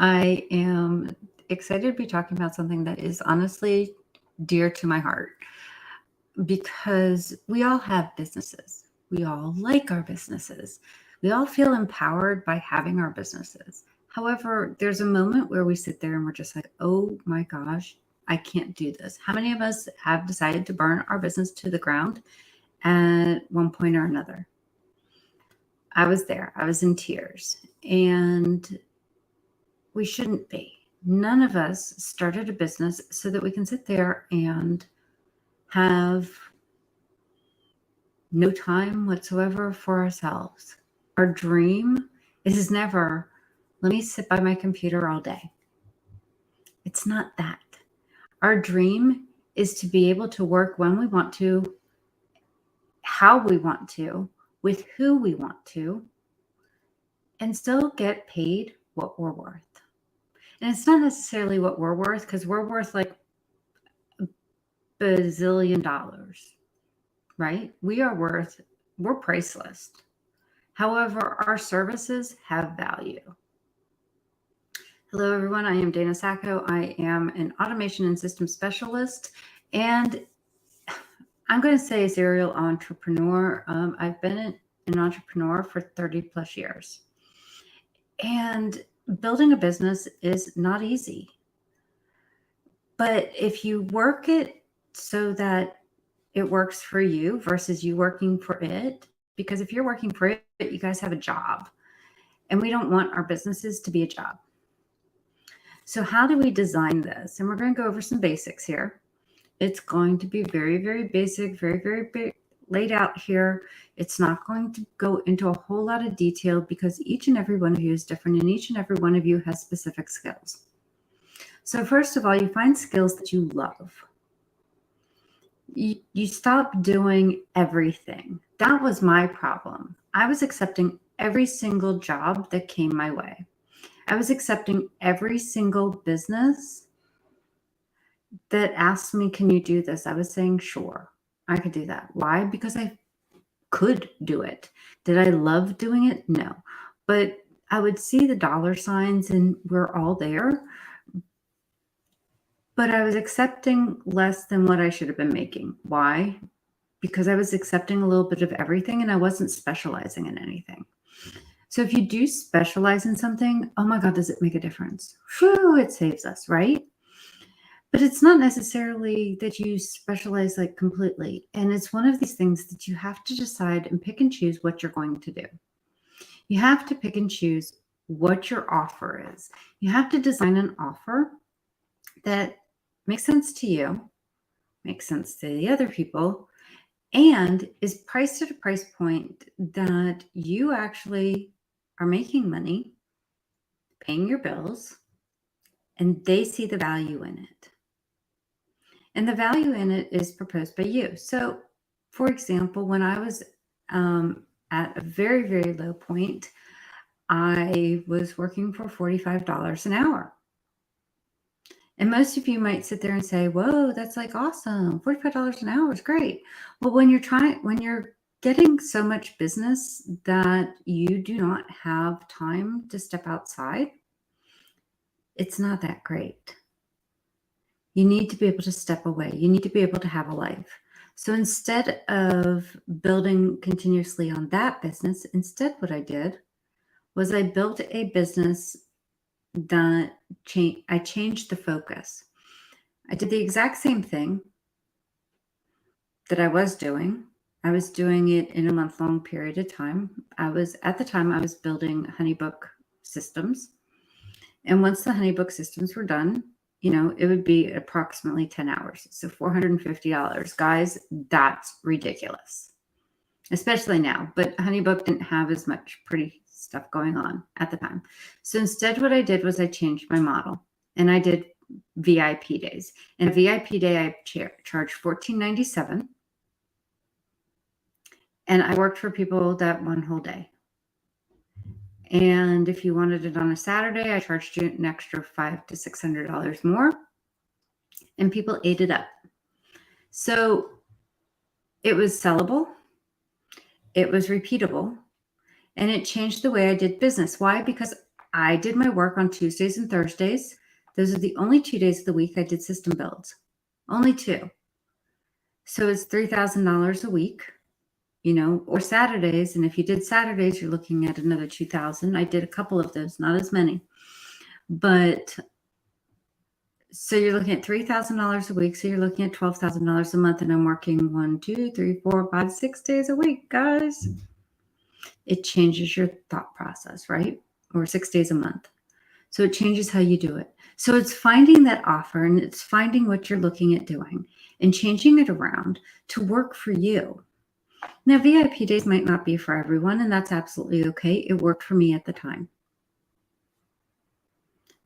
I am excited to be talking about something that is honestly dear to my heart because we all have businesses. We all like our businesses. We all feel empowered by having our businesses. However, there's a moment where we sit there and we're just like, oh my gosh, I can't do this. How many of us have decided to burn our business to the ground at one point or another? I was there, I was in tears, and we shouldn't be. None of us started a business so that we can sit there and have no time whatsoever for ourselves. Our dream is never, let me sit by my computer all day. It's not that. Our dream is to be able to work when we want to, how we want to, with who we want to, and still get paid what we're worth. And it's not necessarily what we're worth, because we're worth like a bazillion dollars, right? We're priceless. However, our services have value. Hello, everyone. I am Dana Sacco. I am an automation and systems specialist, and I'm going to say a serial entrepreneur. I've been an entrepreneur for 30 plus years. And building a business is not easy. But if you work it so that it works for you versus you working for it, because if you're working for it, you guys have a job. And we don't want our businesses to be a job. So how do we design this? And we're going to go over some basics here. It's going to be very, very basic, very, very laid out here. It's not going to go into a whole lot of detail because each and every one of you is different and each and every one of you has specific skills. So first of all, you find skills that you love. You stop doing everything. That was my problem. I was accepting every single job that came my way. I was accepting every single business that asked me, can you do this? I was saying, sure, I could do that. Why? Because I could do it. Did I love doing it? No. But I would see the dollar signs and we're all there. But I was accepting less than what I should have been making. Why? Because I was accepting a little bit of everything and I wasn't specializing in anything. So if you do specialize in something, oh my God, does it make a difference? Whew, it saves us, right? But it's not necessarily that you specialize like completely. And it's one of these things that you have to decide and pick and choose what you're going to do. You have to pick and choose what your offer is. You have to design an offer that makes sense to you, makes sense to the other people, and is priced at a price point that you actually are making money, paying your bills, and they see the value in it. And the value in it is proposed by you. So, for example, when I was at a very, very low point, I was working for $45 an hour. And most of you might sit there and say, whoa, that's like awesome. $45 an hour is great. Well, when you're getting so much business that you do not have time to step outside, it's not that great. You need to be able to step away. You need to be able to have a life. So instead of building continuously on that business, instead what I did was I built a business that I changed the focus. I did the exact same thing that I was doing. I was doing it in a month-long period of time. At the time, I was building HoneyBook systems. And once the HoneyBook systems were done, it would be approximately 10 hours. So $450. Guys, that's ridiculous, especially now. But HoneyBook didn't have as much pretty stuff going on at the time. So instead, what I did was I changed my model and I did VIP days. And a VIP day, I charged $14.97. And I worked for people that one whole day. And if you wanted it on a Saturday, I charged you an extra $500 to $600 more. And people ate it up. So it was sellable. It was repeatable. And it changed the way I did business. Why? Because I did my work on Tuesdays and Thursdays. Those are the only 2 days of the week I did system builds. Only 2. So it's $3,000 a week, or Saturdays. And if you did Saturdays, you're looking at another 2,000. I did a couple of those, not as many. But so you're looking at $3,000 a week. So you're looking at $12,000 a month. And I'm working 1, 2, 3, 4, 5, 6 days a week, guys. It changes your thought process, right? Or 6 days a month. So it changes how you do it. So it's finding that offer, and it's finding what you're looking at doing and changing it around to work for you. Now, VIP days might not be for everyone, and that's absolutely okay. It worked for me at the time.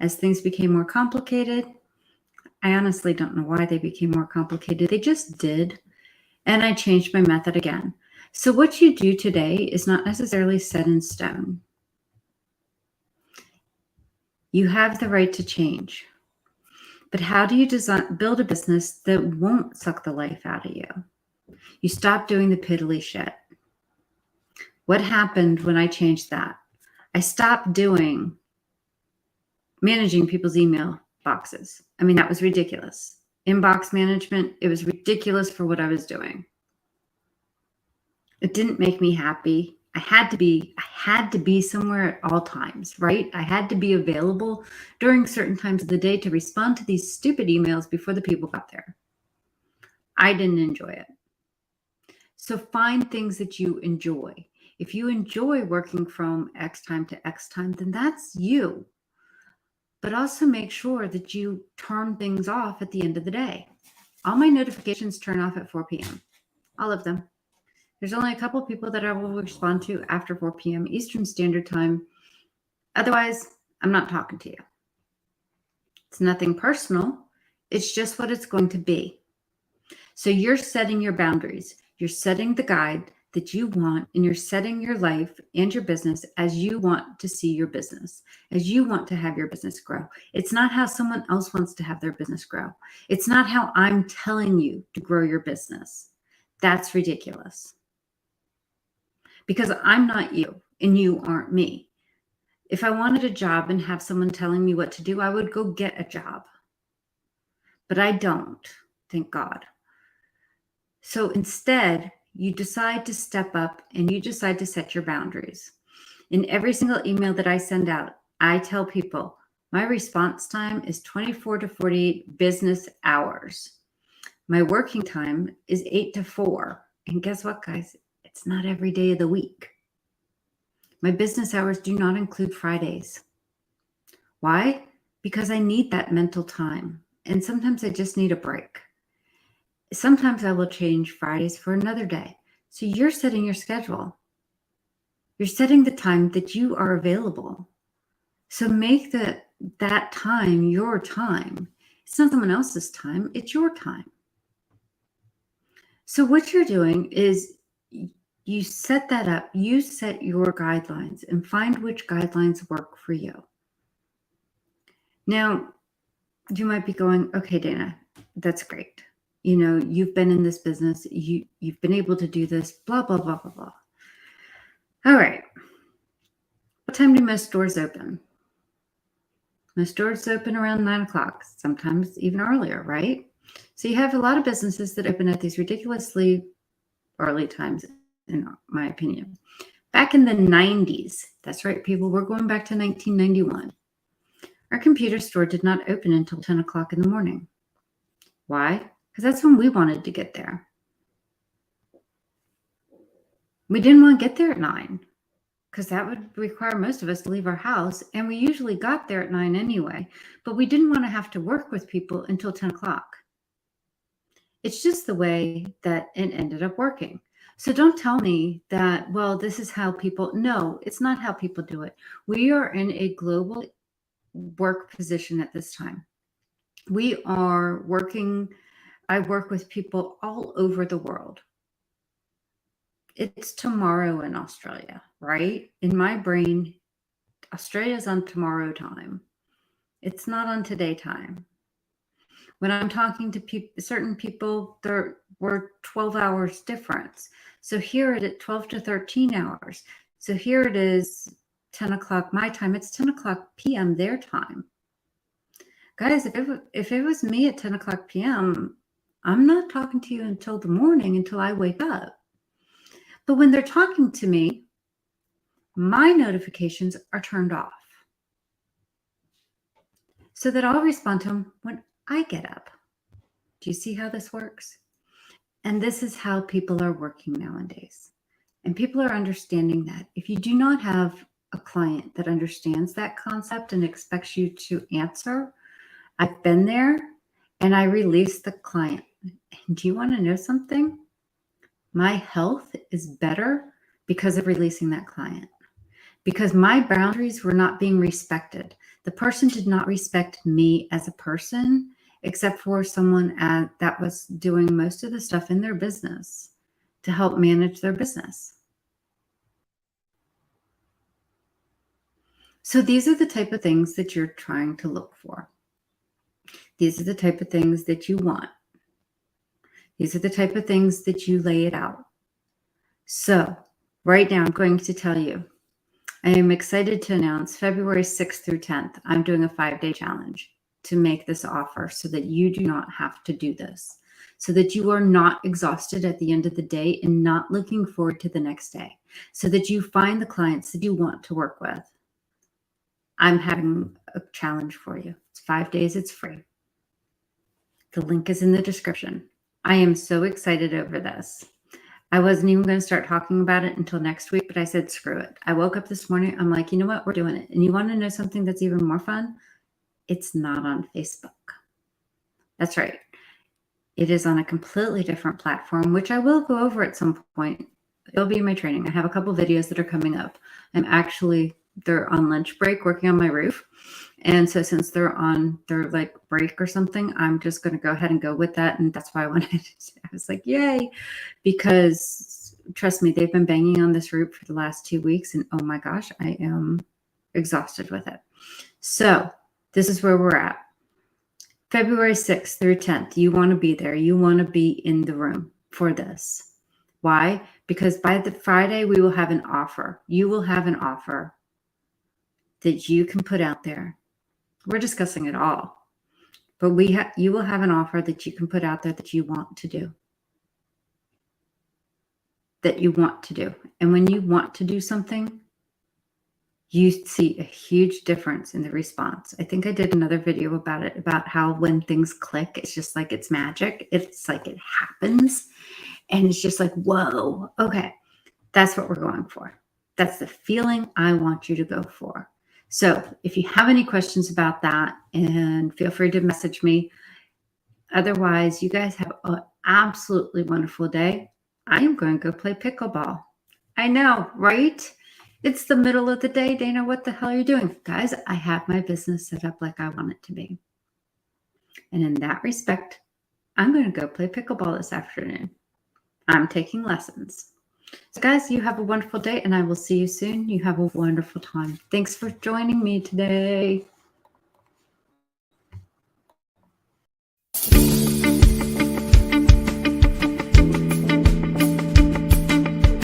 As things became more complicated, I honestly don't know why they became more complicated. They just did. And I changed my method again. So what you do today is not necessarily set in stone. You have the right to change. But how do you build a business that won't suck the life out of you? You stop doing the piddly shit. What happened when I changed that? I stopped managing people's email boxes. I mean, that was ridiculous. Inbox management, it was ridiculous for what I was doing. It didn't make me happy. I had to be somewhere at all times, right? I had to be available during certain times of the day to respond to these stupid emails before the people got there. I didn't enjoy it. So find things that you enjoy. If you enjoy working from X time to X time, then that's you. But also make sure that you turn things off at the end of the day. All my notifications turn off at 4 p.m. All of them. There's only a couple of people that I will respond to after 4 p.m. Eastern Standard Time. Otherwise, I'm not talking to you. It's nothing personal. It's just what it's going to be. So you're setting your boundaries. You're setting the guide that you want, and you're setting your life and your business as you want to see your business, as you want to have your business grow. It's not how someone else wants to have their business grow. It's not how I'm telling you to grow your business. That's ridiculous. Because I'm not you and you aren't me. If I wanted a job and have someone telling me what to do, I would go get a job. But I don't, thank God. So instead, you decide to step up and you decide to set your boundaries. In every single email that I send out, I tell people my response time is 24 to 48 business hours. My working time is 8 to 4. And guess what, guys? It's not every day of the week. My business hours do not include Fridays. Why? Because I need that mental time. And sometimes I just need a break. Sometimes I will change Fridays for another day. So you're setting your schedule. You're setting the time that you are available. So make that time your time. It's not someone else's time. It's your time. So what you're doing is you set that up. You set your guidelines and find which guidelines work for you. Now, you might be going, okay, Dana, that's great. You've been in this business. You've been able to do this, blah, blah, blah, blah, blah. All right. What time do most stores open? Most stores open around 9 o'clock, sometimes even earlier, right? So you have a lot of businesses that open at these ridiculously early times, in my opinion. Back in the 90s, that's right, people, we're going back to 1991. Our computer store did not open until 10 o'clock in the morning. Why? Because that's when we wanted to get there. We didn't want to get there at 9 because that would require most of us to leave our house. And we usually got there at 9 anyway, but we didn't want to have to work with people until 10 o'clock. It's just the way that it ended up working. So don't tell me that, well, this is how people, no, it's not how people do it. We are in a global work position at this time. We are working, I work with people all over the world. It's tomorrow in Australia, right? In my brain, Australia's on tomorrow time. It's not on today time. When I'm talking to certain people, we're 12 hours difference. So here it is 12 to 13 hours. So here it is 10 o'clock my time, it's 10 o'clock p.m. their time. Guys, if it was me at 10 o'clock p.m., I'm not talking to you until the morning, until I wake up. But when they're talking to me, my notifications are turned off so that I'll respond to them when I get up. Do you see how this works? And this is how people are working nowadays. And people are understanding that if you do not have a client that understands that concept and expects you to answer, I've been there and I release the client. And do you want to know something? My health is better because of releasing that client. Because my boundaries were not being respected. The person did not respect me as a person, except for someone that was doing most of the stuff in their business to help manage their business. So these are the type of things that you're trying to look for. These are the type of things that you want. These are the type of things that you lay it out. So right now I'm going to tell you, I am excited to announce February 6th through 10th, I'm doing a 5-day challenge to make this offer so that you do not have to do this, so that you are not exhausted at the end of the day and not looking forward to the next day, so that you find the clients that you want to work with. I'm having a challenge for you. It's 5 days. It's free. The link is in the description. I am so excited over this. I wasn't even going to start talking about it until next week, but I said, screw it. I woke up this morning. I'm like, you know what? We're doing it. And you want to know something that's even more fun? It's not on Facebook. That's right. It is on a completely different platform, which I will go over at some point. It'll be in my training. I have a couple videos that are coming up. They're on lunch break working on my roof. And so since they're on their like break or something, I'm just going to go ahead and go with that. And that's why I was like, yay, because trust me, they've been banging on this roof for the last 2 weeks. And oh my gosh, I am exhausted with it. So this is where we're at. February 6th through 10th, you want to be there. You want to be in the room for this. Why? Because by the Friday, we will have an offer. You will have an offer that you can put out there. We're discussing it all, but you will have an offer that you can put out there that you want to do. And when you want to do something, you see a huge difference in the response. I think I did another video about it, about how when things click, it's just like it's magic. It's like it happens. And it's just like, whoa, okay, that's what we're going for. That's the feeling I want you to go for. So if you have any questions about that, and feel free to message me. Otherwise, you guys have an absolutely wonderful day. I am going to go play pickleball. I know, right? It's the middle of the day. Dana, what the hell are you doing? Guys, I have my business set up like I want it to be. And in that respect, I'm going to go play pickleball this afternoon. I'm taking lessons. So guys, you have a wonderful day and I will see you soon. You have a wonderful time. Thanks for joining me today.